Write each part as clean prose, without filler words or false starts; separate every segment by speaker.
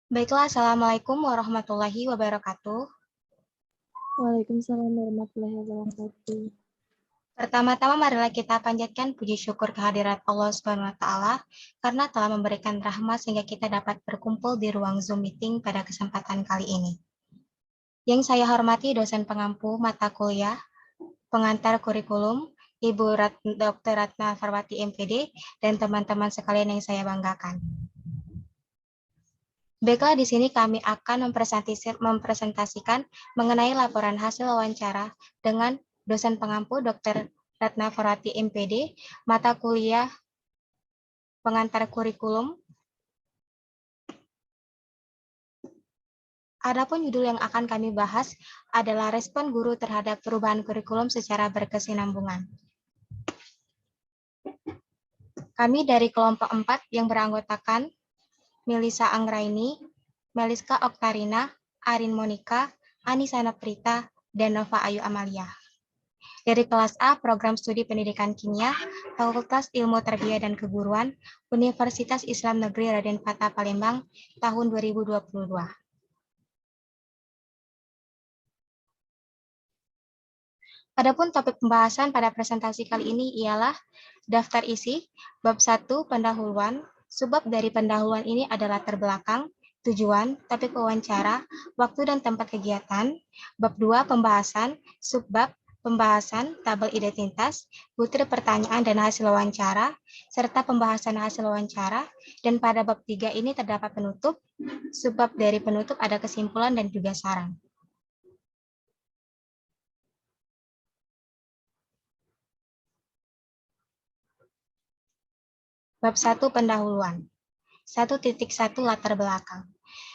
Speaker 1: Baiklah, Assalamualaikum warahmatullahi wabarakatuh.
Speaker 2: Waalaikumsalam warahmatullahi wabarakatuh.
Speaker 1: Pertama-tama marilah kita panjatkan puji syukur kehadirat Allah Subhanahu wa taala karena telah memberikan rahmat sehingga kita dapat berkumpul di ruang Zoom meeting pada kesempatan kali ini. Yang saya hormati dosen pengampu mata kuliah, pengantar kurikulum, Ibu Dr. Ratna Farwati MPD, dan teman-teman sekalian yang saya banggakan. Baiklah, di sini kami akan mempresentasikan mengenai laporan hasil wawancara dengan dosen pengampu Dr. Ratna Farwati MPD, mata kuliah pengantar kurikulum. Adapun judul yang akan kami bahas adalah respon guru terhadap perubahan kurikulum secara berkesinambungan. Kami dari kelompok 4 yang beranggotakan Melisa Anggraini, Meliska Oktarina, Arin Monika, Anisana Prita, dan Nova Ayu Amalia. Dari kelas A, Program Studi Pendidikan Kimia, Fakultas Ilmu Tarbiyah dan Keguruan, Universitas Islam Negeri Raden Fatah Palembang, tahun 2022. Adapun topik pembahasan pada presentasi kali ini ialah daftar isi, bab 1, pendahuluan. Subbab dari pendahuluan ini adalah terbelakang, tujuan, topik wawancara, waktu dan tempat kegiatan. Bab 2, pembahasan, subbab, pembahasan, tabel identitas, butir pertanyaan dan hasil wawancara, serta pembahasan hasil wawancara. Dan pada bab 3 ini terdapat penutup, subbab dari penutup ada kesimpulan dan juga saran. Bab 1, pendahuluan. 1.1 latar belakang.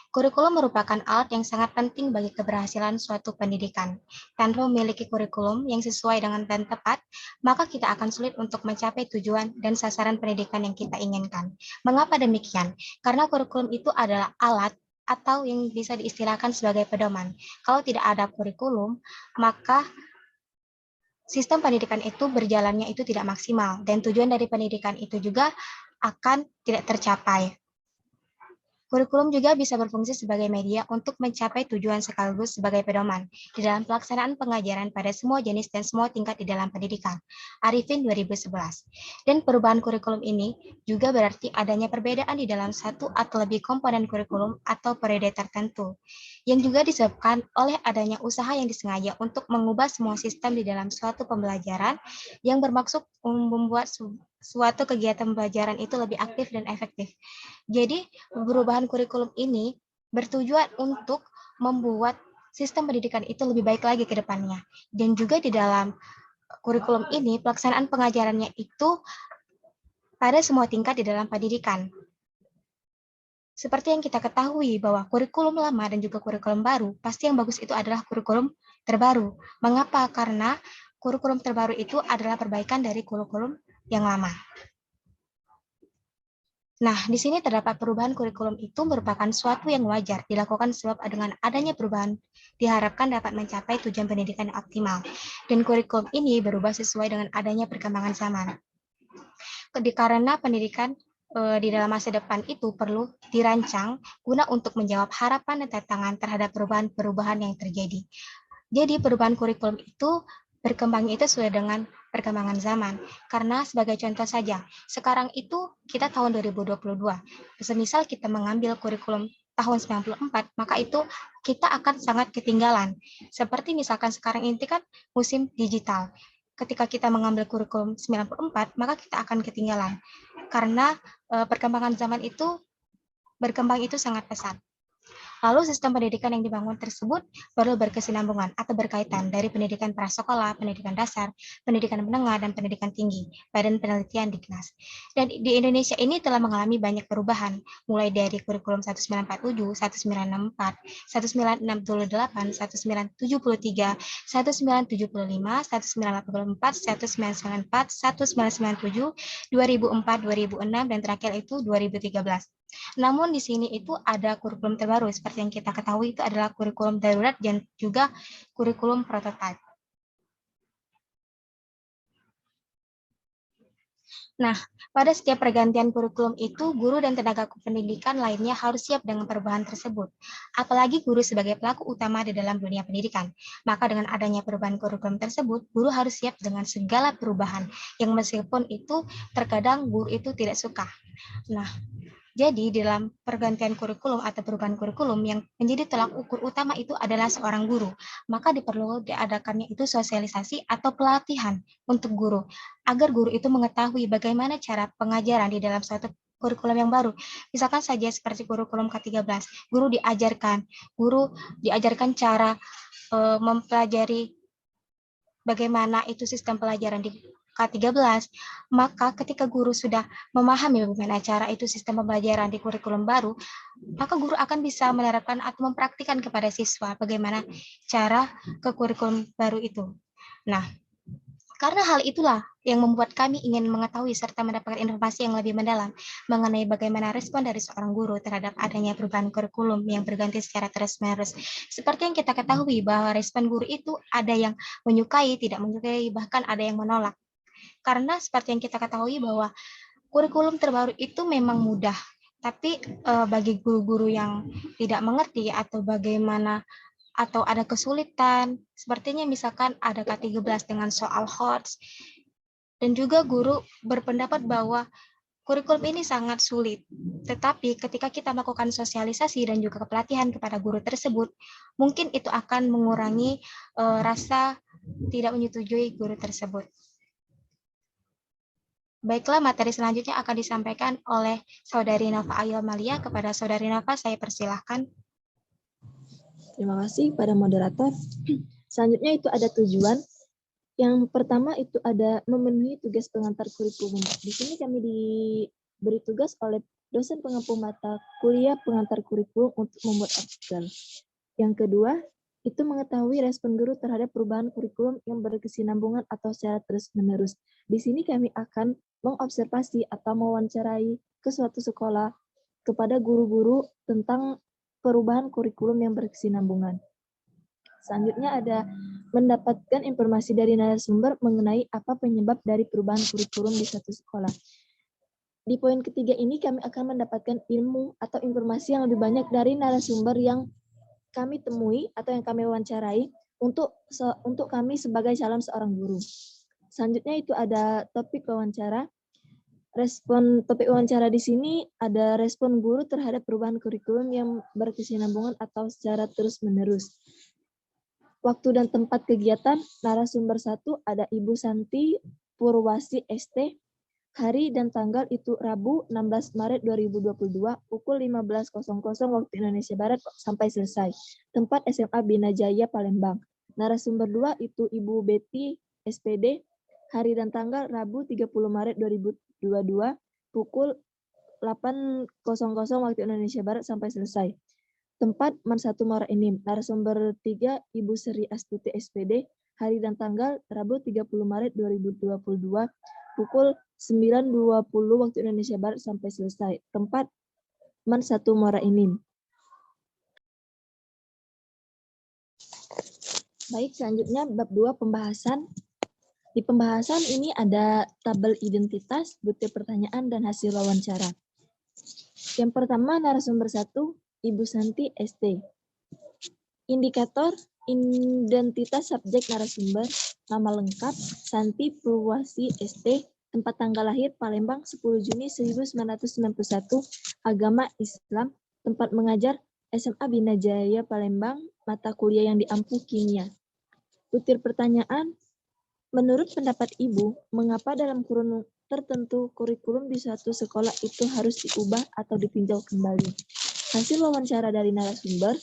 Speaker 1: Kurikulum merupakan alat yang sangat penting bagi keberhasilan suatu pendidikan. Tanpa memiliki kurikulum yang sesuai dengan dan tepat, maka kita akan sulit untuk mencapai tujuan dan sasaran pendidikan yang kita inginkan. Mengapa demikian? Karena kurikulum itu adalah alat atau yang bisa diistilahkan sebagai pedoman. Kalau tidak ada kurikulum, maka sistem pendidikan itu berjalannya itu tidak maksimal dan tujuan dari pendidikan itu juga akan tidak tercapai. Kurikulum juga bisa berfungsi sebagai media untuk mencapai tujuan sekaligus sebagai pedoman di dalam pelaksanaan pengajaran pada semua jenis dan semua tingkat di dalam pendidikan. Arifin 2011. Dan perubahan kurikulum ini juga berarti adanya perbedaan di dalam satu atau lebih komponen kurikulum atau periode tertentu, yang juga disebabkan oleh adanya usaha yang disengaja untuk mengubah semua sistem di dalam suatu pembelajaran yang bermaksud membuat suatu kegiatan pembelajaran itu lebih aktif dan efektif. Jadi, perubahan kurikulum ini bertujuan untuk membuat sistem pendidikan itu lebih baik lagi ke depannya. Dan juga di dalam kurikulum ini, pelaksanaan pengajarannya itu pada semua tingkat di dalam pendidikan. Seperti yang kita ketahui bahwa kurikulum lama dan juga kurikulum baru, pasti yang bagus itu adalah kurikulum terbaru. Mengapa? Karena kurikulum terbaru itu adalah perbaikan dari kurikulum yang lama. Nah, di sini terdapat perubahan kurikulum itu merupakan suatu yang wajar dilakukan sebab dengan adanya perubahan diharapkan dapat mencapai tujuan pendidikan yang optimal. Dan kurikulum ini berubah sesuai dengan adanya perkembangan zaman. Karena pendidikan di dalam masa depan itu perlu dirancang guna untuk menjawab harapan dan tantangan terhadap perubahan-perubahan yang terjadi. Jadi perubahan kurikulum itu berkembangnya itu sesuai dengan perkembangan zaman. Karena sebagai contoh saja, sekarang itu kita tahun 2022. Semisal kita mengambil kurikulum tahun 94, maka itu kita akan sangat ketinggalan. Seperti misalkan sekarang ini kan musim digital. Ketika kita mengambil kurikulum 94, maka kita akan ketinggalan. Karena perkembangan zaman itu berkembang itu sangat pesat. Lalu sistem pendidikan yang dibangun tersebut perlu berkesinambungan atau berkaitan dari pendidikan prasekolah, pendidikan dasar, pendidikan menengah, dan pendidikan tinggi, Badan Penelitian Dignas. Dan di Indonesia ini telah mengalami banyak perubahan, mulai dari kurikulum 1947, 1964, 1968, 1973, 1975, 1984, 1994, 1997, 2004, 2006, dan terakhir itu 2013. Namun di sini itu ada kurikulum terbaru seperti yang kita ketahui itu adalah kurikulum darurat dan juga kurikulum prototipe. Nah, pada setiap pergantian kurikulum itu, guru dan tenaga pendidikan lainnya harus siap dengan perubahan tersebut. Apalagi guru sebagai pelaku utama di dalam dunia pendidikan. Maka dengan adanya perubahan kurikulum tersebut, guru harus siap dengan segala perubahan, yang meskipun itu terkadang guru itu tidak suka. Nah, jadi di dalam pergantian kurikulum atau perubahan kurikulum yang menjadi tolak ukur utama itu adalah seorang guru. Maka diperlu diadakannya itu sosialisasi atau pelatihan untuk guru agar guru itu mengetahui bagaimana cara pengajaran di dalam suatu kurikulum yang baru. Misalkan saja seperti kurikulum K13, guru diajarkan cara mempelajari bagaimana itu sistem pelajaran di K13, maka ketika guru sudah memahami bagaimana cara itu sistem pembelajaran di kurikulum baru, maka guru akan bisa menerapkan atau mempraktikkan kepada siswa bagaimana cara ke kurikulum baru itu. Nah, karena hal itulah yang membuat kami ingin mengetahui serta mendapatkan informasi yang lebih mendalam mengenai bagaimana respon dari seorang guru terhadap adanya perubahan kurikulum yang berganti secara terus-menerus. Seperti yang kita ketahui bahwa respon guru itu ada yang menyukai, tidak menyukai, bahkan ada yang menolak. Karena seperti yang kita ketahui bahwa kurikulum terbaru itu memang mudah, tapi bagi guru-guru yang tidak mengerti atau bagaimana atau ada kesulitan, sepertinya misalkan ada K13 dengan soal HOTS, dan juga guru berpendapat bahwa kurikulum ini sangat sulit. Tetapi ketika kita melakukan sosialisasi dan juga pelatihan kepada guru tersebut, mungkin itu akan mengurangi rasa tidak menyetujui guru tersebut. Baiklah, materi selanjutnya akan disampaikan oleh Saudari Nova Ayolmalia. Kepada Saudari Nova, saya persilahkan.
Speaker 2: Terima kasih pada moderator. Selanjutnya itu ada tujuan. Yang pertama itu ada memenuhi tugas pengantar kurikulum. Di sini kami diberi tugas oleh dosen pengampu mata kuliah pengantar kurikulum untuk membuat artikel. Yang kedua, itu mengetahui respon guru terhadap perubahan kurikulum yang berkesinambungan atau secara terus-menerus. Di sini kami akan mengobservasi atau mewawancarai ke suatu sekolah kepada guru-guru tentang perubahan kurikulum yang berkesinambungan. Selanjutnya ada mendapatkan informasi dari narasumber mengenai apa penyebab dari perubahan kurikulum di suatu sekolah. Di poin ketiga ini kami akan mendapatkan ilmu atau informasi yang lebih banyak dari narasumber yang kami temui atau yang kami wawancarai untuk kami sebagai calon seorang guru. Selanjutnya itu ada topik wawancara. Respon topik wawancara di sini ada respon guru terhadap perubahan kurikulum yang berkesinambungan atau secara terus-menerus. Waktu dan tempat kegiatan, narasumber 1 ada Ibu Santi Purwasi ST. Hari dan tanggal itu Rabu 16 Maret 2022 pukul 15.00 waktu Indonesia Barat sampai selesai. Tempat SMA Bina Jaya Palembang. Narasumber 2 itu Ibu Betty SPD. Hari dan tanggal Rabu 30 Maret 2022 pukul 8.00 waktu Indonesia Barat sampai selesai. Tempat Man 1 Muara Enim. Narasumber 3 Ibu Sri Astuti SPD. Hari dan tanggal Rabu 30 Maret 2022 pukul 9.20 waktu Indonesia Barat sampai selesai. Tempat Man 1 Muara Enim. Baik, selanjutnya bab 2 pembahasan. Di pembahasan ini ada tabel identitas, butir pertanyaan, dan hasil wawancara. Yang pertama, narasumber 1, Ibu Santi ST. Indikator identitas subjek narasumber, nama lengkap, Santi Purwasi ST, tempat tanggal lahir Palembang 10 Juni 1991, agama Islam, tempat mengajar SMA Bina Jaya Palembang, mata kuliah yang diampu kimia. Butir pertanyaan, menurut pendapat Ibu, mengapa dalam kurun tertentu kurikulum di suatu sekolah itu harus diubah atau ditinjau kembali? Hasil wawancara dari narasumber,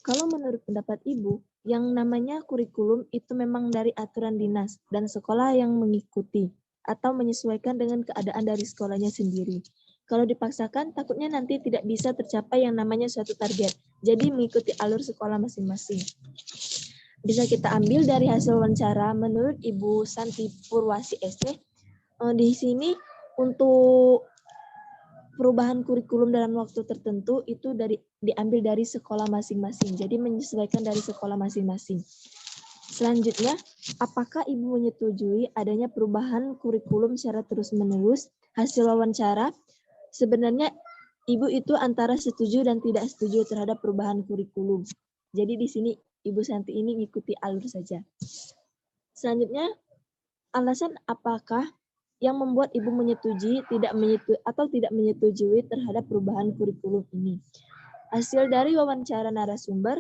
Speaker 2: kalau menurut pendapat Ibu, yang namanya kurikulum itu memang dari aturan dinas dan sekolah yang mengikuti atau menyesuaikan dengan keadaan dari sekolahnya sendiri. Kalau dipaksakan, takutnya nanti tidak bisa tercapai yang namanya suatu target. Jadi mengikuti alur sekolah masing-masing. Bisa kita ambil dari hasil wawancara menurut Ibu Santi Purwasi ST. Di sini untuk perubahan kurikulum dalam waktu tertentu itu diambil dari sekolah masing-masing. Jadi menyesuaikan dari sekolah masing-masing. Selanjutnya, apakah Ibu menyetujui adanya perubahan kurikulum secara terus-menerus? Hasil wawancara, sebenarnya Ibu itu antara setuju dan tidak setuju terhadap perubahan kurikulum. Jadi di sini Ibu Santi ini ngikuti alur saja. Selanjutnya, alasan apakah yang membuat Ibu menyetujui atau tidak menyetujui terhadap perubahan kurikulum ini? Hasil dari wawancara narasumber,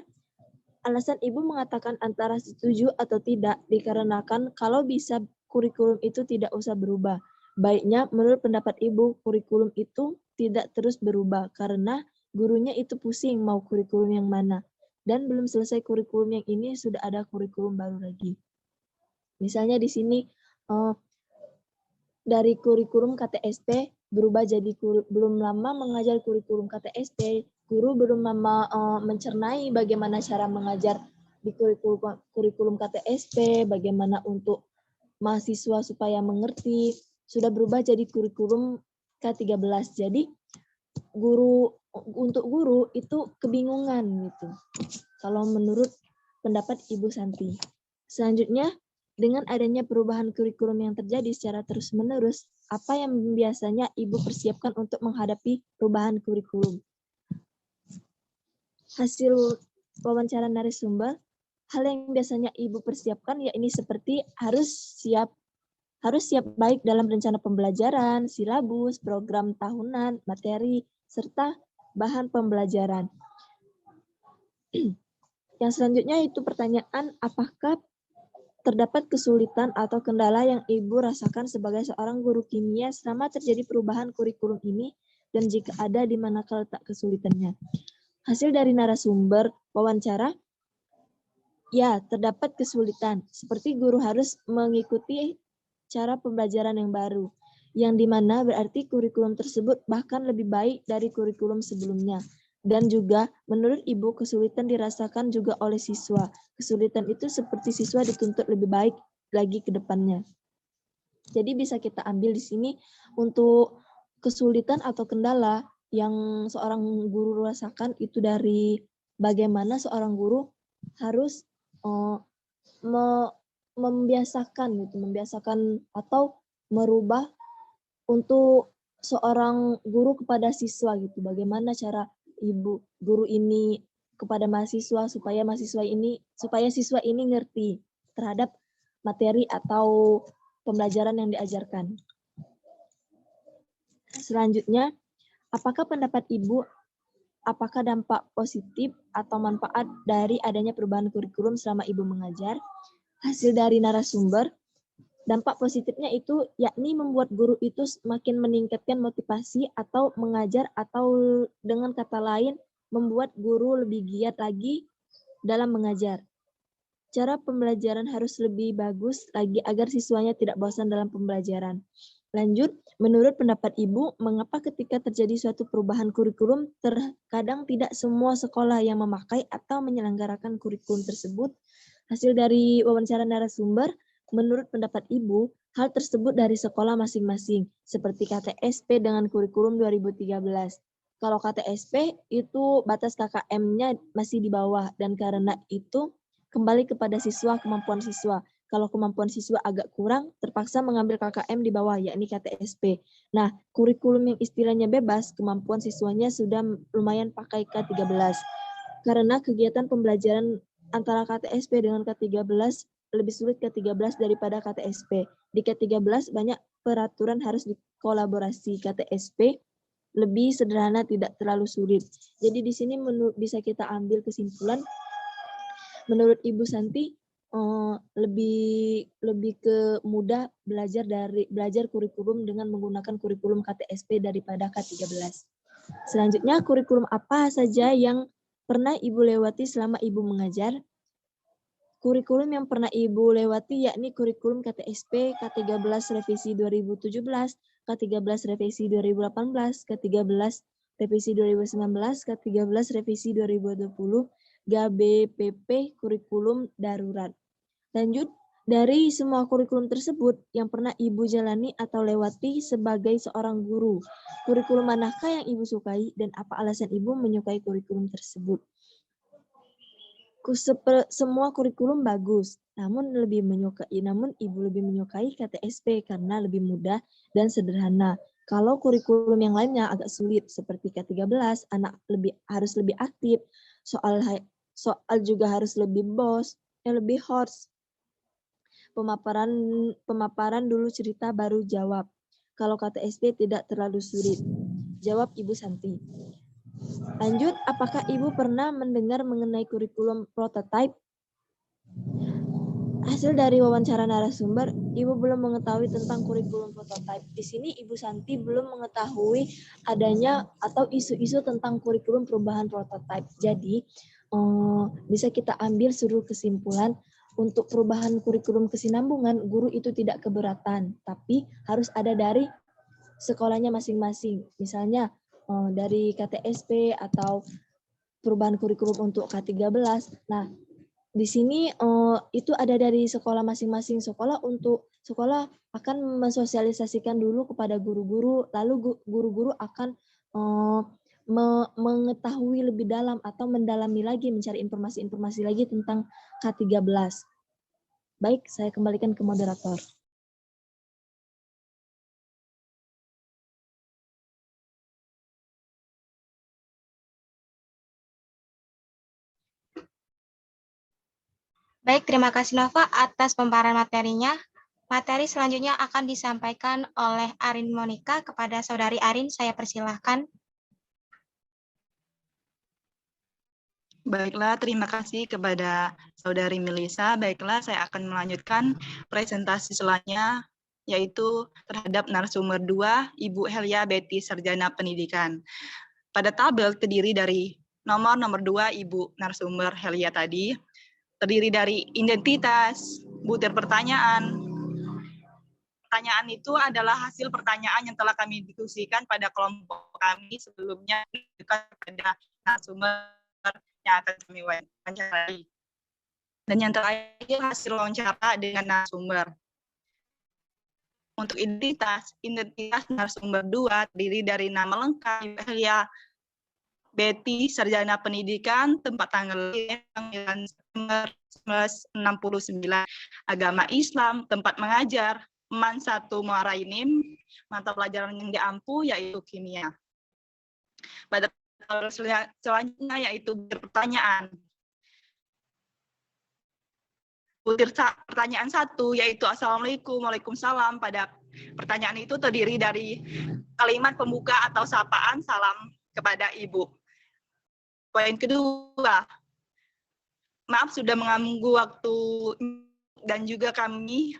Speaker 2: alasan Ibu mengatakan antara setuju atau tidak dikarenakan kalau bisa kurikulum itu tidak usah berubah. Baiknya menurut pendapat Ibu kurikulum itu tidak terus berubah karena gurunya itu pusing mau kurikulum yang mana. Dan belum selesai kurikulum yang ini sudah ada kurikulum baru lagi. Misalnya di sini dari kurikulum KTSP berubah jadi belum lama mengajar kurikulum KTSP, guru belum lama mencernai bagaimana cara mengajar di kurikulum KTSP, bagaimana untuk mahasiswa supaya mengerti, sudah berubah jadi kurikulum K13. Jadi untuk guru itu kebingungan gitu. Kalau menurut pendapat Ibu Santi. Selanjutnya, dengan adanya perubahan kurikulum yang terjadi secara terus-menerus, apa yang biasanya Ibu persiapkan untuk menghadapi perubahan kurikulum? Hasil wawancara narasumber, hal yang biasanya Ibu persiapkan yakni seperti harus siap baik dalam rencana pembelajaran, silabus, program tahunan, materi, serta bahan pembelajaran. Yang selanjutnya itu pertanyaan, apakah terdapat kesulitan atau kendala yang Ibu rasakan sebagai seorang guru kimia selama terjadi perubahan kurikulum ini, dan jika ada, di manakah letak kesulitannya? Hasil dari narasumber wawancara, ya, terdapat kesulitan, seperti guru harus mengikuti cara pembelajaran yang baru, yang dimana berarti kurikulum tersebut bahkan lebih baik dari kurikulum sebelumnya. Dan juga menurut Ibu kesulitan dirasakan juga oleh siswa. Kesulitan itu seperti siswa dituntut lebih baik lagi ke depannya. Jadi bisa kita ambil di sini untuk kesulitan atau kendala yang seorang guru rasakan itu dari bagaimana seorang guru harus membiasakan atau merubah untuk seorang guru kepada siswa gitu. Bagaimana cara guru ini kepada mahasiswa supaya siswa ini ngerti terhadap materi atau pembelajaran yang diajarkan. Selanjutnya, apakah pendapat Ibu, apakah dampak positif atau manfaat dari adanya perubahan kurikulum selama Ibu mengajar? Hasil dari narasumber, dampak positifnya itu yakni membuat guru itu semakin meningkatkan motivasi atau mengajar, atau dengan kata lain membuat guru lebih giat lagi dalam mengajar. Cara pembelajaran harus lebih bagus lagi agar siswanya tidak bosan dalam pembelajaran. Lanjut, menurut pendapat Ibu, mengapa ketika terjadi suatu perubahan kurikulum terkadang tidak semua sekolah yang memakai atau menyelenggarakan kurikulum tersebut? Hasil dari wawancara narasumber, menurut pendapat Ibu, hal tersebut dari sekolah masing-masing, seperti KTSP dengan kurikulum 2013. Kalau KTSP itu batas KKM-nya masih di bawah, dan karena itu kembali kepada siswa, kemampuan siswa. Kalau kemampuan siswa agak kurang, terpaksa mengambil KKM di bawah, yakni KTSP. Nah, kurikulum yang istilahnya bebas, kemampuan siswanya sudah lumayan pakai K13. Karena kegiatan pembelajaran antara KTSP dengan K13 lebih sulit K13 daripada KTSP. Di K13 banyak peraturan harus dikolaborasi. KTSP lebih sederhana, tidak terlalu sulit. Jadi di sini bisa kita ambil kesimpulan, menurut Ibu Santi lebih ke mudah belajar kurikulum dengan menggunakan kurikulum KTSP daripada K13. Selanjutnya, kurikulum apa saja yang pernah Ibu lewati selama Ibu mengajar? Kurikulum yang pernah Ibu lewati yakni kurikulum KTSP K13 revisi 2017, K13 revisi 2018, K13 revisi 2019, K13 revisi 2020, GABPP kurikulum darurat. Lanjut, dari semua kurikulum tersebut yang pernah Ibu jalani atau lewati sebagai seorang guru, kurikulum manakah yang Ibu sukai dan apa alasan Ibu menyukai kurikulum tersebut? semua kurikulum bagus, namun ibu lebih menyukai KTSP karena lebih mudah dan sederhana. Kalau kurikulum yang lainnya agak sulit seperti K13, anak harus lebih aktif, soal juga harus lebih lebih hots. Pemaparan dulu cerita baru jawab. Kalau KTSP tidak terlalu sulit. Jawab Ibu Santi. Lanjut, apakah Ibu pernah mendengar mengenai kurikulum prototype? Hasil dari wawancara narasumber, Ibu belum mengetahui tentang kurikulum prototype. Di sini Ibu Santi belum mengetahui adanya atau isu-isu tentang kurikulum perubahan prototype. Jadi, bisa kita ambil seluruh kesimpulan untuk perubahan kurikulum kesinambungan, guru itu tidak keberatan, tapi harus ada dari sekolahnya masing-masing. Misalnya dari KTSP atau perubahan kurikulum untuk K13. Nah, di sini itu ada dari sekolah masing-masing. Sekolah akan mensosialisasikan dulu kepada guru-guru, lalu guru-guru akan mengetahui lebih dalam atau mendalami lagi, mencari informasi-informasi lagi tentang K13. Baik, saya kembalikan ke moderator.
Speaker 1: Baik, terima kasih Nova atas pemaparan materinya. Materi selanjutnya akan disampaikan oleh Arin Monica kepada Saudari Arin. Saya persilahkan.
Speaker 3: Baiklah, terima kasih kepada Saudari Melisa. Baiklah, saya akan melanjutkan presentasi selanjutnya, yaitu terhadap narasumber 2, Ibu Helia Betty, Sarjana Pendidikan. Pada tabel terdiri dari nomor 2, Ibu narasumber Helia tadi, terdiri dari identitas, butir pertanyaan. Pertanyaan itu adalah hasil pertanyaan yang telah kami diskusikan pada kelompok kami sebelumnya kepada narasumber yang akan kami wawancarai. Dan yang terakhir hasil wawancara dengan narasumber. Untuk identitas narasumber 2 terdiri dari nama lengkap Helia Betty, Sarjana Pendidikan, tempat tanggal 9 September 1969, agama Islam, tempat mengajar, MAN 1 Muara Inim, mata pelajaran yang diampu yaitu kimia. Pada selanjutnya yaitu pertanyaan. Butir pertanyaan 1 yaitu Assalamualaikum, Waalaikumsalam. Pada pertanyaan itu terdiri dari kalimat pembuka atau sapaan salam kepada Ibu. Poin kedua, maaf sudah mengganggu waktu dan juga kami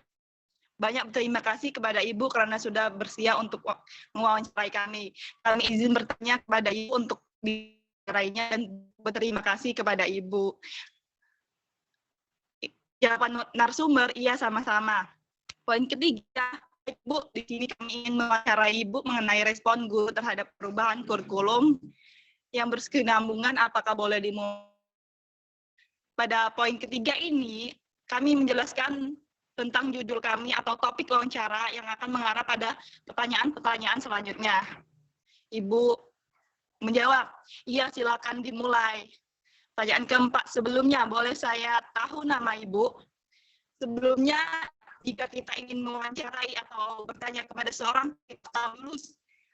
Speaker 3: banyak berterima kasih kepada Ibu karena sudah bersedia untuk mewawancarai kami. Kami izin bertanya kepada Ibu untuk diwawancarainya dan berterima kasih kepada Ibu. Jawaban narasumber, iya sama-sama. Poin ketiga, Ibu, di sini kami ingin mewawancarai Ibu mengenai respon guru terhadap perubahan kurikulum yang berkesinambungan apakah boleh dimulai. Pada poin ketiga ini, kami menjelaskan tentang judul kami atau topik wawancara yang akan mengarah pada pertanyaan-pertanyaan selanjutnya. Ibu menjawab, iya silakan dimulai. Pertanyaan keempat, sebelumnya boleh saya tahu nama Ibu? Sebelumnya, jika kita ingin mewawancarai atau bertanya kepada seorang, kita tahu dulu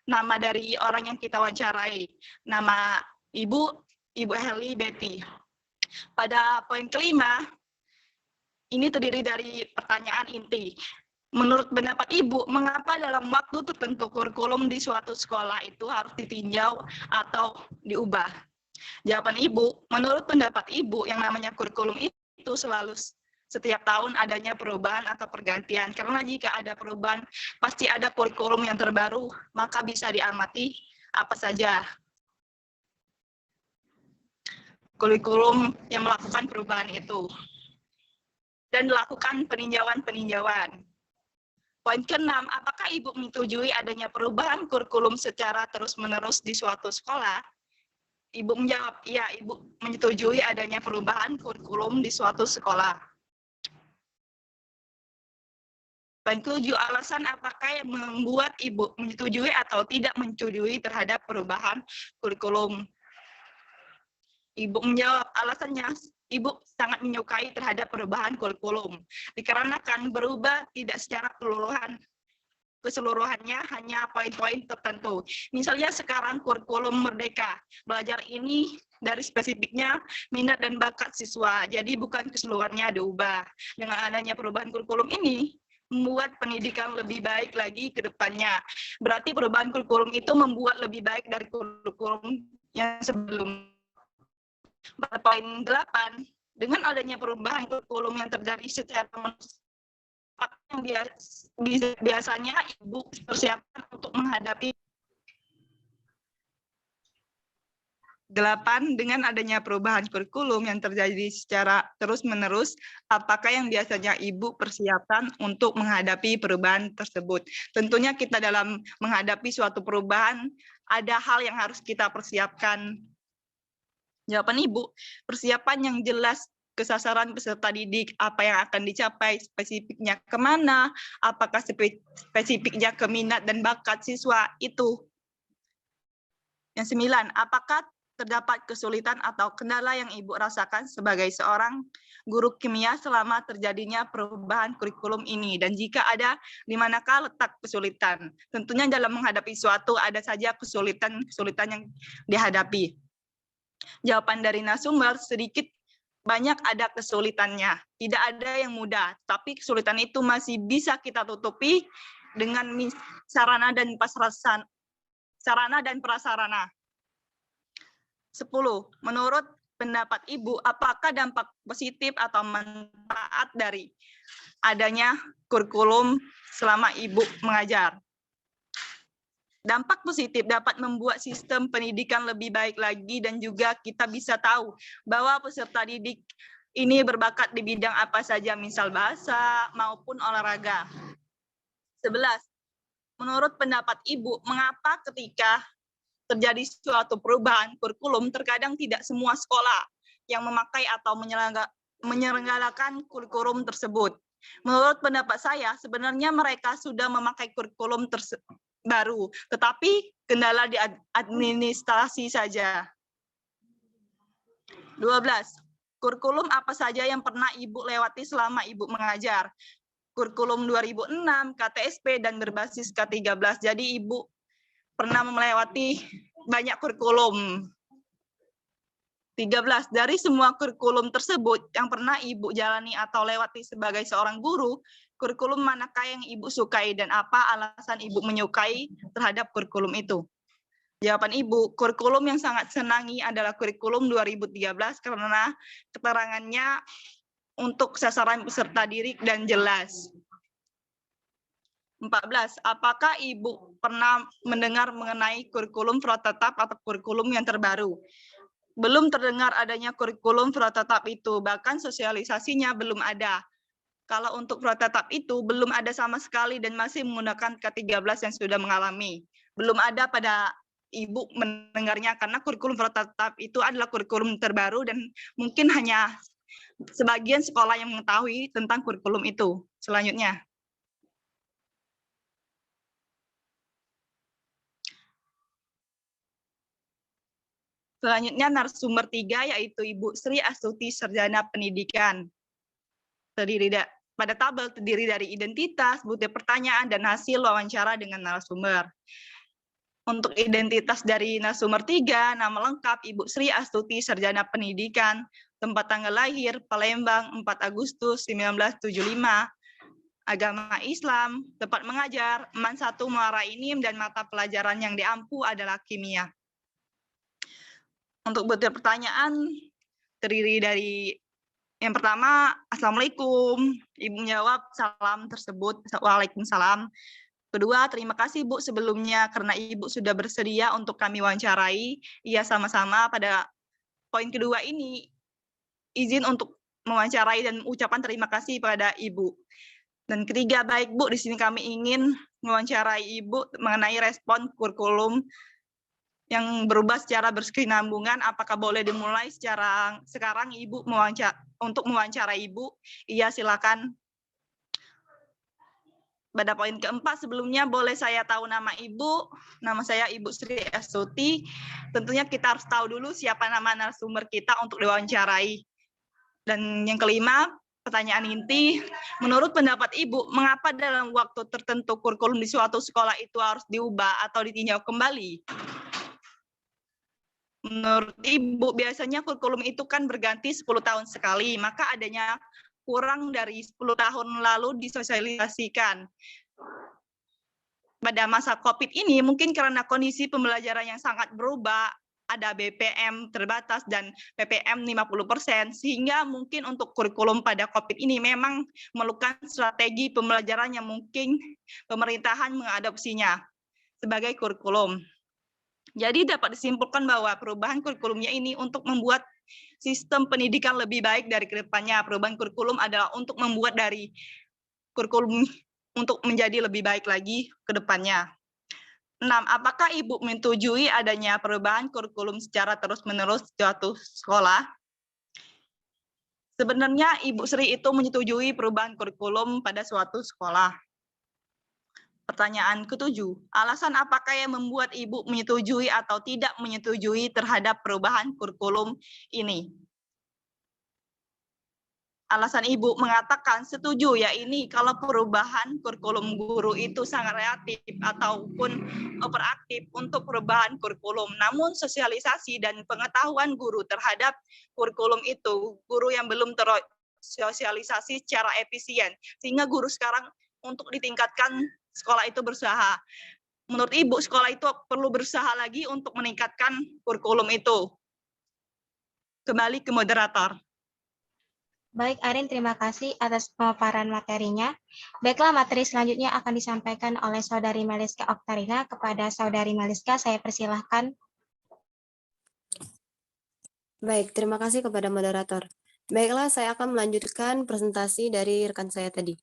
Speaker 3: nama dari orang yang kita wawancarai. Nama Ibu Helia Betty. Pada poin kelima, ini terdiri dari pertanyaan inti. Menurut pendapat Ibu, mengapa dalam waktu tertentu kurikulum di suatu sekolah itu harus ditinjau atau diubah? Jawaban Ibu, menurut pendapat Ibu, yang namanya kurikulum itu selalu setiap tahun adanya perubahan atau pergantian. Karena jika ada perubahan, pasti ada kurikulum yang terbaru, maka bisa diamati apa saja kurikulum yang melakukan perubahan itu. Dan melakukan peninjauan. Poin keenam, apakah Ibu menyetujui adanya perubahan kurikulum secara terus-menerus di suatu sekolah? Ibu menjawab, iya, Ibu menyetujui adanya perubahan kurikulum di suatu sekolah. Poin ketujuh, alasan apakah yang membuat Ibu menyetujui atau tidak menyetujui terhadap perubahan kurikulum? Ibu menjawab, alasannya Ibu sangat menyukai terhadap perubahan kurikulum, dikarenakan berubah tidak secara keseluruhannya, hanya poin-poin tertentu. Misalnya sekarang kurikulum Merdeka, belajar ini dari spesifiknya minat dan bakat siswa, jadi bukan keseluruhannya diubah. Dengan adanya perubahan kurikulum ini, membuat pendidikan lebih baik lagi ke depannya. Berarti perubahan kurikulum itu membuat lebih baik dari kurikulum yang sebelum. Pada poin 8, dengan adanya perubahan kurikulum yang terjadi secara yang biasanya ibu persiapkan untuk menghadapi 8, dengan adanya perubahan kurikulum yang terjadi secara terus-menerus, apakah yang biasanya ibu persiapkan untuk menghadapi perubahan tersebut? Tentunya kita dalam menghadapi suatu perubahan, ada hal yang harus kita persiapkan. Jawaban ibu, persiapan yang jelas ke sasaran peserta didik, apa yang akan dicapai, spesifiknya kemana, apakah spesifiknya ke minat dan bakat siswa itu. Yang 9, apakah terdapat kesulitan atau kendala yang ibu rasakan sebagai seorang guru kimia selama terjadinya perubahan kurikulum ini, dan jika ada, di manakah letak kesulitan? Tentunya dalam menghadapi suatu ada saja kesulitan yang dihadapi. Jawaban dari narasumber, sedikit banyak ada kesulitannya, tidak ada yang mudah, tapi kesulitan itu masih bisa kita tutupi dengan sarana dan prasarana. 10. Menurut pendapat ibu, apakah dampak positif atau manfaat dari adanya kurikulum selama ibu mengajar? Dampak positif dapat membuat sistem pendidikan lebih baik lagi, dan juga kita bisa tahu bahwa peserta didik ini berbakat di bidang apa saja, misal bahasa maupun olahraga. 11. Menurut pendapat ibu, mengapa ketika terjadi suatu perubahan kurikulum, terkadang tidak semua sekolah yang memakai atau menyelenggarakan kurikulum tersebut? Menurut pendapat saya, sebenarnya mereka sudah memakai kurikulum baru, tetapi kendala di administrasi saja. 12. Kurikulum apa saja yang pernah ibu lewati selama ibu mengajar? Kurikulum 2006, KTSP, dan berbasis K13. Jadi ibu pernah melewati banyak kurikulum. 13. Dari semua kurikulum tersebut yang pernah ibu jalani atau lewati sebagai seorang guru, kurikulum manakah yang ibu sukai dan apa alasan ibu menyukai terhadap kurikulum itu? Jawaban ibu, kurikulum yang sangat senangi adalah kurikulum 2013 karena keterangannya untuk sasaran peserta didik dan jelas. 14. Apakah ibu pernah mendengar mengenai kurikulum pratetap atau kurikulum yang terbaru? Belum terdengar adanya kurikulum pratetap itu, bahkan sosialisasinya belum ada. Kalau untuk pratetap itu belum ada sama sekali dan masih menggunakan K13 yang sudah mengalami. Belum ada pada ibu mendengarnya, karena kurikulum pratetap itu adalah kurikulum terbaru dan mungkin hanya sebagian sekolah yang mengetahui tentang kurikulum itu. Selanjutnya. Selanjutnya narasumber 3 yaitu Ibu Sri Astuti, Sarjana Pendidikan. Pada tabel terdiri dari identitas, butir pertanyaan, dan hasil wawancara dengan narasumber. Untuk identitas dari narasumber 3, nama lengkap Ibu Sri Astuti, Sarjana Pendidikan, tempat tanggal lahir Palembang 4 Agustus 1975, agama Islam, tempat mengajar MAN 1 Muara Inim, dan mata pelajaran yang diampu adalah kimia. Untuk butir pertanyaan terdiri dari yang pertama, Assalamualaikum. Ibu menjawab salam tersebut, Waalaikumsalam. Kedua, terima kasih Bu sebelumnya karena Ibu sudah bersedia untuk kami wawancarai. Iya, sama-sama. Pada poin kedua ini, izin untuk mewawancarai dan ucapan terima kasih pada Ibu. Dan ketiga, baik Bu, di sini kami ingin mewawancarai Ibu mengenai respon kurikulum yang berubah secara berkesinambungan. Apakah boleh dimulai sekarang Ibu untuk mewawancarai Ibu? Iya, silakan. Pada poin keempat, sebelumnya boleh saya tahu nama Ibu? Nama saya Ibu Sri Astuti. Tentunya kita harus tahu dulu siapa nama narasumber kita untuk diwawancarai. Dan yang kelima, pertanyaan inti, menurut pendapat Ibu, mengapa dalam waktu tertentu kurikulum di suatu sekolah itu harus diubah atau ditinjau kembali? Menurut Ibu, biasanya kurikulum itu kan berganti 10 tahun sekali, maka adanya kurang dari 10 tahun lalu disosialisasikan. Pada masa COVID ini, mungkin karena kondisi pembelajaran yang sangat berubah, ada BPM terbatas dan PPM 50%, sehingga mungkin untuk kurikulum pada COVID ini memang memerlukan strategi pembelajaran yang mungkin pemerintahan mengadopsinya sebagai kurikulum. Jadi dapat disimpulkan bahwa perubahan kurikulumnya ini untuk membuat sistem pendidikan lebih baik dari kedepannya. Perubahan kurikulum adalah untuk membuat dari kurikulum untuk menjadi lebih baik lagi ke depannya. 6. Apakah Ibu menyetujui adanya perubahan kurikulum secara terus-menerus di suatu sekolah? Sebenarnya Ibu Sri itu menyetujui perubahan kurikulum pada suatu sekolah. Pertanyaan ke-7, alasan apakah yang membuat Ibu menyetujui atau tidak menyetujui terhadap perubahan kurikulum ini? Alasan Ibu mengatakan setuju ya ini kalau perubahan kurikulum guru itu sangat reaktif ataupun operatif untuk perubahan kurikulum. Namun sosialisasi dan pengetahuan guru terhadap kurikulum itu, guru yang belum tersosialisasi secara efisien. Sehingga guru sekarang untuk ditingkatkan sekolah itu berusaha. Menurut Ibu, sekolah itu perlu berusaha lagi untuk meningkatkan kurikulum itu. Kembali ke moderator.
Speaker 1: Baik, Arin, terima kasih atas pemaparan materinya. Baiklah, materi selanjutnya akan disampaikan oleh Saudari Meliska Oktarina. Kepada Saudari Meliska, saya persilahkan.
Speaker 4: Baik, terima kasih kepada moderator. Baiklah, saya akan melanjutkan presentasi dari rekan saya tadi.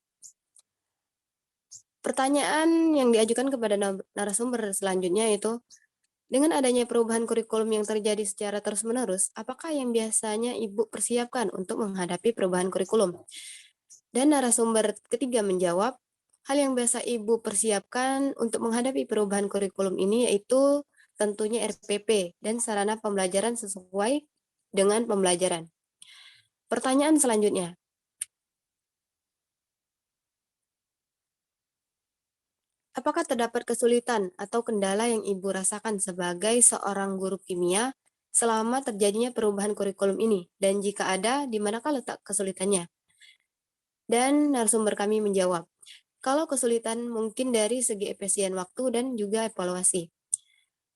Speaker 4: Pertanyaan yang diajukan kepada narasumber selanjutnya yaitu, dengan adanya perubahan kurikulum yang terjadi secara terus-menerus, apakah yang biasanya Ibu persiapkan untuk menghadapi perubahan kurikulum? Dan narasumber ketiga menjawab, hal yang biasa Ibu persiapkan untuk menghadapi perubahan kurikulum ini yaitu tentunya RPP dan sarana pembelajaran sesuai dengan pembelajaran. Pertanyaan selanjutnya, apakah terdapat kesulitan atau kendala yang Ibu rasakan sebagai seorang guru kimia selama terjadinya perubahan kurikulum ini? Dan jika ada, di manakah letak kesulitannya? Dan narasumber kami menjawab, kalau kesulitan mungkin dari segi efisien waktu dan juga evaluasi.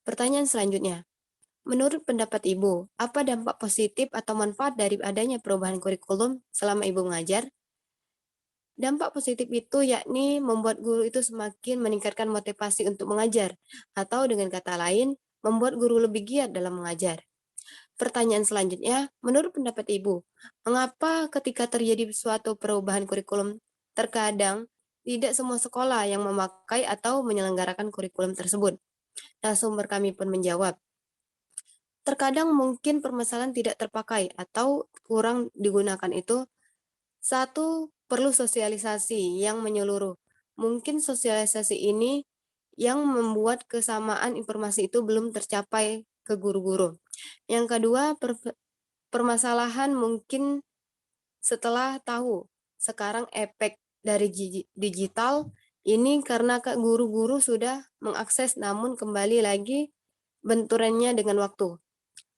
Speaker 4: Pertanyaan selanjutnya, menurut pendapat Ibu, apa dampak positif atau manfaat dari adanya perubahan kurikulum selama Ibu mengajar? Dampak positif itu yakni membuat guru itu semakin meningkatkan motivasi untuk mengajar, atau dengan kata lain, membuat guru lebih giat dalam mengajar. Pertanyaan selanjutnya, menurut pendapat Ibu, mengapa ketika terjadi suatu perubahan kurikulum, terkadang tidak semua sekolah yang memakai atau menyelenggarakan kurikulum tersebut? Nah, sumber kami pun menjawab, terkadang mungkin permasalahan tidak terpakai atau kurang digunakan itu, satu, perlu sosialisasi yang menyeluruh. Mungkin sosialisasi ini yang membuat kesamaan informasi itu belum tercapai ke guru-guru. Yang kedua, permasalahan mungkin setelah tahu sekarang efek dari digital ini karena guru-guru sudah mengakses namun kembali lagi benturannya dengan waktu,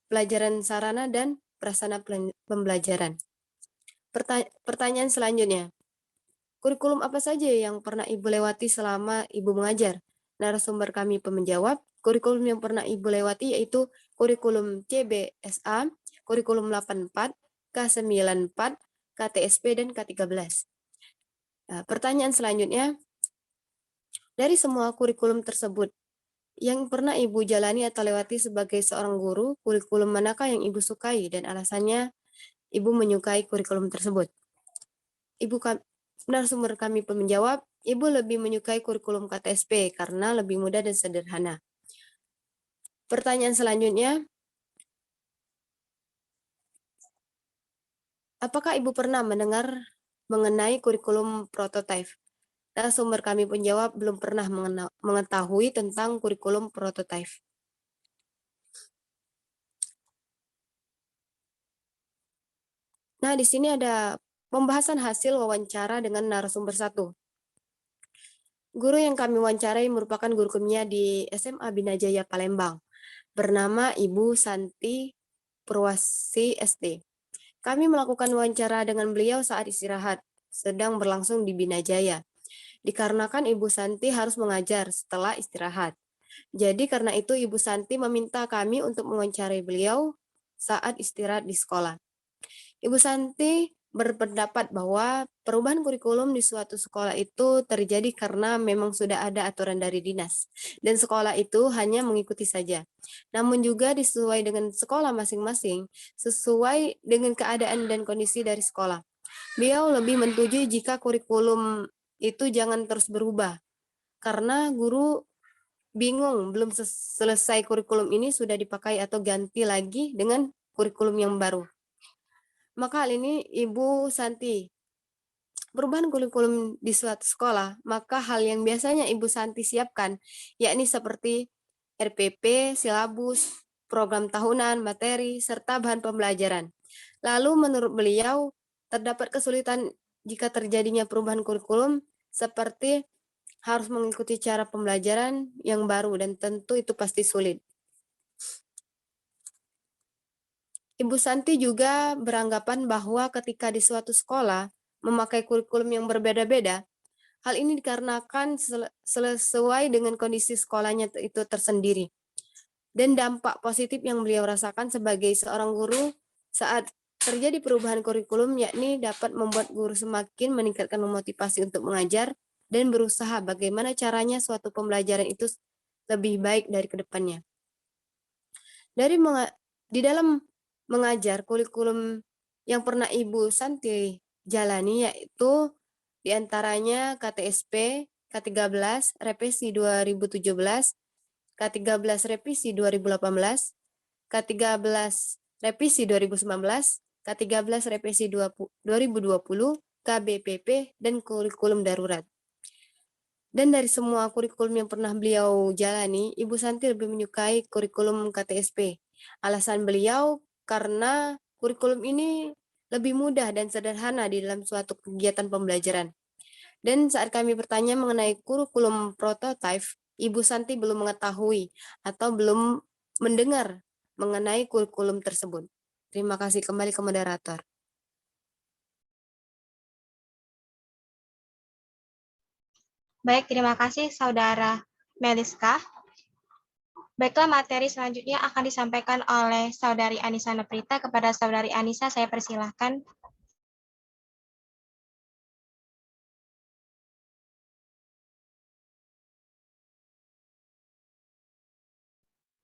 Speaker 4: pelajaran sarana dan prasarana pembelajaran. Pertanyaan selanjutnya, kurikulum apa saja yang pernah Ibu lewati selama Ibu mengajar? Narasumber kami pun menjawab, kurikulum yang pernah Ibu lewati yaitu kurikulum CBSA, kurikulum 84, K94, KTSP, dan K13. Nah, pertanyaan selanjutnya, dari semua kurikulum tersebut, yang pernah Ibu jalani atau lewati sebagai seorang guru, kurikulum manakah yang Ibu sukai dan alasannya Ibu menyukai kurikulum tersebut? Narasumber kami pun menjawab, Ibu lebih menyukai kurikulum KTSP karena lebih mudah dan sederhana. Pertanyaan selanjutnya, apakah Ibu pernah mendengar mengenai kurikulum prototype? Narasumber kami pun jawab belum pernah mengetahui tentang kurikulum prototype. Nah, di sini ada pembahasan hasil wawancara dengan narasumber 1. Guru yang kami wawancarai merupakan guru kimia di SMA Bina Jaya Palembang, bernama Ibu Santi Purwasi SD. Kami melakukan wawancara dengan beliau saat istirahat, sedang berlangsung di Bina Jaya. Dikarenakan Ibu Santi harus mengajar setelah istirahat. Jadi karena itu Ibu Santi meminta kami untuk mewawancarai beliau saat istirahat di sekolah. Ibu Santi berpendapat bahwa perubahan kurikulum di suatu sekolah itu terjadi karena memang sudah ada aturan dari dinas, dan sekolah itu hanya mengikuti saja. Namun juga disesuai dengan sekolah masing-masing, sesuai dengan keadaan dan kondisi dari sekolah. Beliau lebih menyetujui jika kurikulum itu jangan terus berubah, karena guru bingung belum selesai kurikulum ini sudah dipakai atau ganti lagi dengan kurikulum yang baru. Maka hal ini Ibu Santi, perubahan kurikulum di suatu sekolah, maka hal yang biasanya Ibu Santi siapkan, yakni seperti RPP, silabus, program tahunan, materi, serta bahan pembelajaran. Lalu menurut beliau, terdapat kesulitan jika terjadinya perubahan kurikulum, seperti harus mengikuti cara pembelajaran yang baru, dan tentu itu pasti sulit. Ibu Santi juga beranggapan bahwa ketika di suatu sekolah memakai kurikulum yang berbeda-beda, hal ini dikarenakan sesuai dengan kondisi sekolahnya itu tersendiri. Dan dampak positif yang beliau rasakan sebagai seorang guru saat terjadi perubahan kurikulum, yakni dapat membuat guru semakin meningkatkan motivasi untuk mengajar dan berusaha bagaimana caranya suatu pembelajaran itu lebih baik dari kedepannya. Di dalam mengajar, kurikulum yang pernah Ibu Santi jalani yaitu diantaranya KTSP, K13, Revisi 2017, K13 Revisi 2018, K13 Revisi 2019, K13 Revisi 2020, KBPP, dan kurikulum darurat. Dan dari semua kurikulum yang pernah beliau jalani, Ibu Santi lebih menyukai kurikulum KTSP. Alasan beliau karena kurikulum ini lebih mudah dan sederhana di dalam suatu kegiatan pembelajaran. Dan saat kami bertanya mengenai kurikulum prototipe, Ibu Santi belum mengetahui atau belum mendengar mengenai kurikulum tersebut. Terima kasih, kembali ke moderator.
Speaker 1: Baik, terima kasih Saudara Meliska. Baiklah, materi selanjutnya akan disampaikan oleh Saudari Anissa Neprita. Kepada Saudari Anissa, saya persilahkan.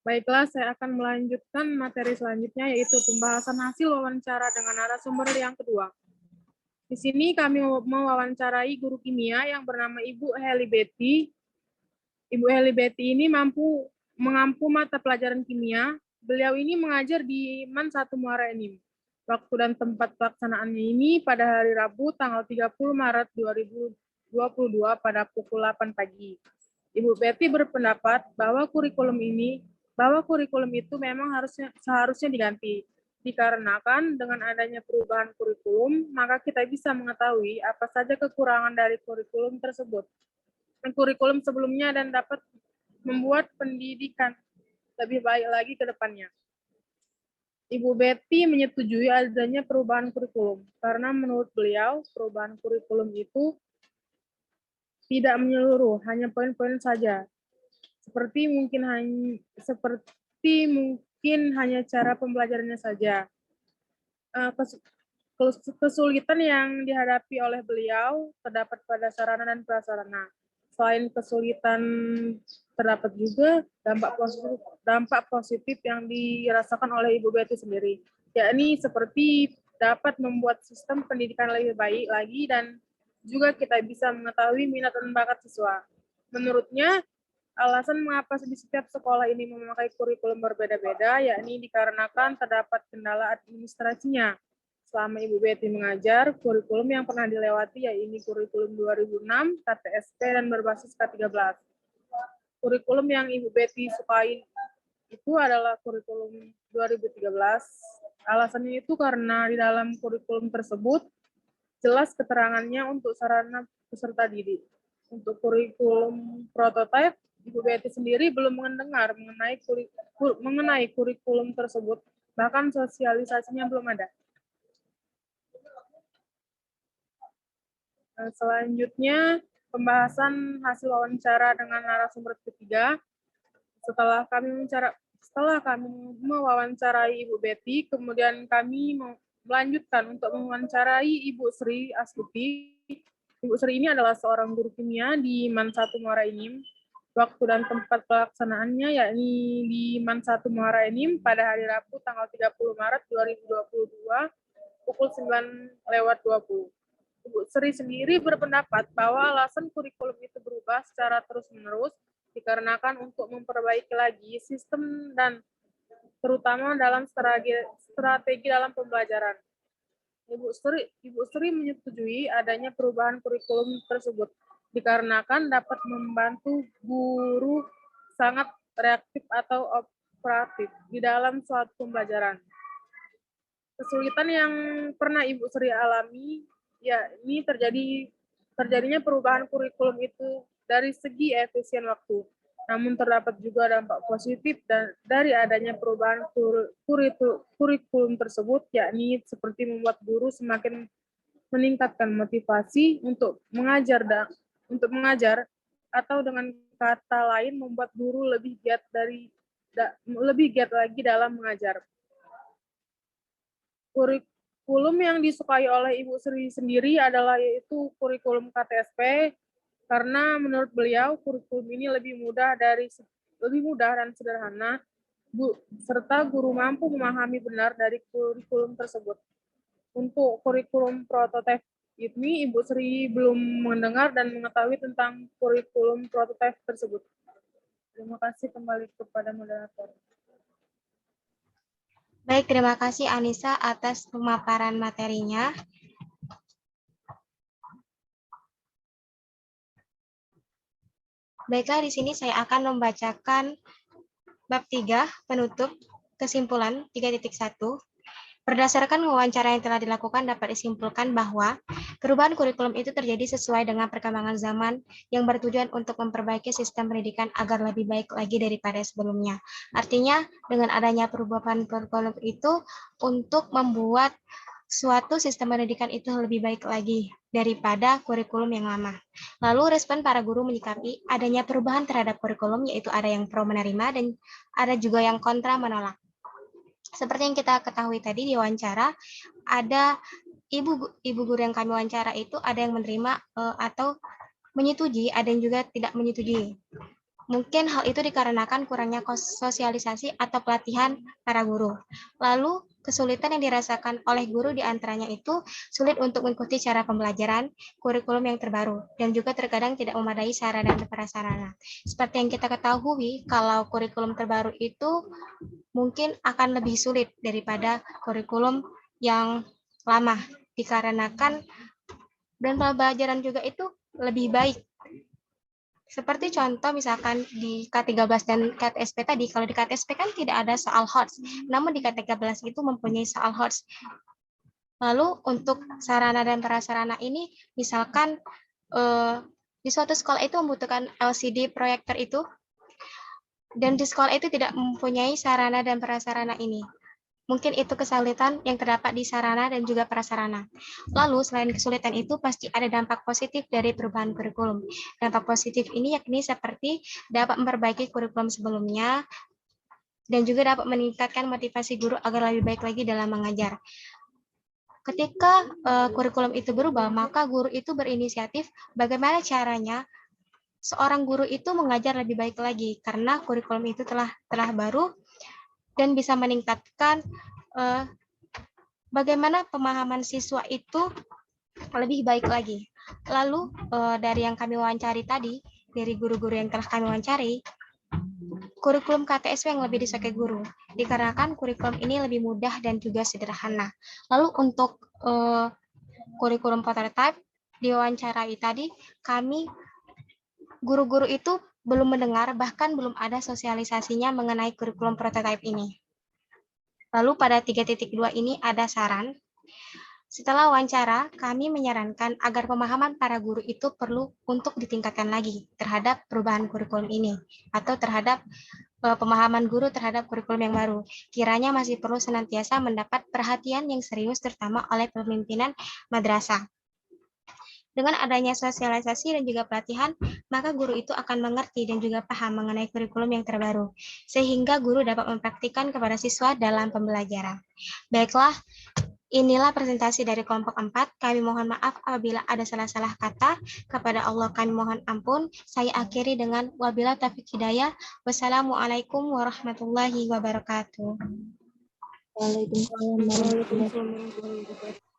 Speaker 5: Baiklah, saya akan melanjutkan materi selanjutnya, yaitu pembahasan hasil wawancara dengan narasumber yang kedua. Di sini kami mewawancarai guru kimia yang bernama Ibu Heli Betty. Ibu Heli Betty ini mengampu mata pelajaran kimia. Beliau ini mengajar di MAN 1 Muara Enim. Waktu dan tempat pelaksanaannya ini pada hari Rabu tanggal 30 Maret 2022 pada pukul 8 pagi. Ibu Betty berpendapat bahwa kurikulum itu memang seharusnya diganti. Dikarenakan dengan adanya perubahan kurikulum, maka kita bisa mengetahui apa saja kekurangan dari kurikulum tersebut, kurikulum sebelumnya, dan dapat membuat pendidikan lebih baik lagi ke depannya. Ibu Betty menyetujui adanya perubahan kurikulum, karena menurut beliau perubahan kurikulum itu tidak menyeluruh, hanya poin-poin saja. Seperti mungkin hanya cara pembelajarannya saja. Kesulitan yang dihadapi oleh beliau terdapat pada sarana dan prasarana. Selain kesulitan, terdapat juga dampak positif yang dirasakan oleh Ibu Betty sendiri, yakni seperti dapat membuat sistem pendidikan lebih baik lagi, dan juga kita bisa mengetahui minat dan bakat siswa. Menurutnya, alasan mengapa di setiap sekolah ini memakai kurikulum berbeda-beda, yakni dikarenakan terdapat kendala administrasinya. Selama Ibu Betty mengajar, kurikulum yang pernah dilewati yaitu kurikulum 2006, KTSP, dan berbasis K13. Kurikulum yang Ibu Betty sukai itu adalah kurikulum 2013, Alasannya itu karena di dalam kurikulum tersebut jelas keterangannya untuk sarana peserta didik. Untuk kurikulum prototipe, Ibu Betty sendiri belum mendengar mengenai kurikulum tersebut, bahkan sosialisasinya belum ada. Selanjutnya, pembahasan hasil wawancara dengan narasumber ketiga. Setelah kami mewawancarai Ibu Betty, kemudian kami melanjutkan untuk mewawancarai Ibu Sri Astuti. Ibu Sri ini adalah seorang guru kimia di MAN 1 Muara Enim. Waktu dan tempat pelaksanaannya yakni di MAN 1 Muara Enim pada hari Rabu tanggal 30 Maret 2022 pukul 9:20. Ibu Sri sendiri berpendapat bahwa alasan kurikulum itu berubah secara terus-menerus dikarenakan untuk memperbaiki lagi sistem dan terutama dalam strategi dalam pembelajaran. Ibu Sri menyetujui adanya perubahan kurikulum tersebut dikarenakan dapat membantu guru sangat reaktif atau operatif di dalam suatu pembelajaran. Kesulitan yang pernah Ibu Sri alami, ya ini terjadinya perubahan kurikulum itu dari segi efisien waktu. Namun terdapat juga dampak positif dari adanya perubahan kurikulum tersebut, yakni seperti membuat guru semakin meningkatkan motivasi untuk mengajar atau dengan kata lain membuat guru lebih giat lagi dalam mengajar. Kurikulum yang disukai oleh Ibu Sri sendiri adalah yaitu kurikulum KTSP, karena menurut beliau kurikulum ini lebih mudah dan sederhana, serta guru mampu memahami benar dari kurikulum tersebut. Untuk kurikulum prototipe ini, Ibu Sri belum mendengar dan mengetahui tentang kurikulum prototipe tersebut. Terima kasih, kembali kepada moderator.
Speaker 1: Baik, terima kasih Anissa atas pemaparan materinya. Baiklah, di sini saya akan membacakan bab 3, penutup, kesimpulan 3.1. Berdasarkan wawancara yang telah dilakukan, dapat disimpulkan bahwa perubahan kurikulum itu terjadi sesuai dengan perkembangan zaman yang bertujuan untuk memperbaiki sistem pendidikan agar lebih baik lagi daripada sebelumnya. Artinya, dengan adanya perubahan kurikulum itu untuk membuat suatu sistem pendidikan itu lebih baik lagi daripada kurikulum yang lama. Lalu respon para guru menyikapi adanya perubahan terhadap kurikulum, yaitu ada yang pro menerima dan ada juga yang kontra menolak. Seperti yang kita ketahui tadi di wawancara, ada ibu guru yang kami wawancara itu ada yang menerima atau menyetujui, ada yang juga tidak menyetujui. Mungkin hal itu dikarenakan kurangnya sosialisasi atau pelatihan para guru. Lalu kesulitan yang dirasakan oleh guru diantaranya itu sulit untuk mengikuti cara pembelajaran kurikulum yang terbaru dan juga terkadang tidak memadai sarana dan prasarana. Seperti yang kita ketahui, kalau kurikulum terbaru itu mungkin akan lebih sulit daripada kurikulum yang lama dikarenakan dan pembelajaran juga itu lebih baik. Seperti contoh misalkan di K13 dan KTSP tadi, kalau di KTSP kan tidak ada soal HOTS, namun di K13 itu mempunyai soal HOTS. Lalu untuk sarana dan prasarana ini, misalkan di suatu sekolah itu membutuhkan LCD proyektor itu, dan di sekolah itu tidak mempunyai sarana dan prasarana ini. Mungkin itu kesulitan yang terdapat di sarana dan juga prasarana. Lalu selain kesulitan itu pasti ada dampak positif dari perubahan kurikulum. Dampak positif ini yakni seperti dapat memperbaiki kurikulum sebelumnya dan juga dapat meningkatkan motivasi guru agar lebih baik lagi dalam mengajar. Ketika kurikulum itu berubah, maka guru itu berinisiatif bagaimana caranya seorang guru itu mengajar lebih baik lagi karena kurikulum itu telah baru dan bisa meningkatkan bagaimana pemahaman siswa itu lebih baik lagi. Lalu dari yang kami wawancari tadi, dari guru-guru yang telah kami wawancari, kurikulum KTSP yang lebih disukai guru, dikarenakan kurikulum ini lebih mudah dan juga sederhana. Lalu untuk kurikulum prototipe, diwawancarai tadi, kami guru-guru itu belum mendengar, bahkan belum ada sosialisasinya mengenai kurikulum prototipe ini. Lalu pada 3.2 ini ada saran. Setelah wawancara, kami menyarankan agar pemahaman para guru itu perlu untuk ditingkatkan lagi terhadap perubahan kurikulum ini atau terhadap pemahaman guru terhadap kurikulum yang baru. Kiranya masih perlu senantiasa mendapat perhatian yang serius terutama oleh pimpinan madrasah. Dengan adanya sosialisasi dan juga pelatihan, maka guru itu akan mengerti dan juga paham mengenai kurikulum yang terbaru, sehingga guru dapat mempraktikkan kepada siswa dalam pembelajaran. Baiklah, inilah presentasi dari kelompok 4. Kami mohon maaf apabila ada salah-salah kata. Kepada Allah kami mohon ampun. Saya akhiri dengan wabillahi taufiq hidayah. Wassalamualaikum warahmatullahi wabarakatuh.
Speaker 2: Waalaikumsalam warahmatullahi
Speaker 4: Waalaikumsalam warahmatullahi wabarakatuh.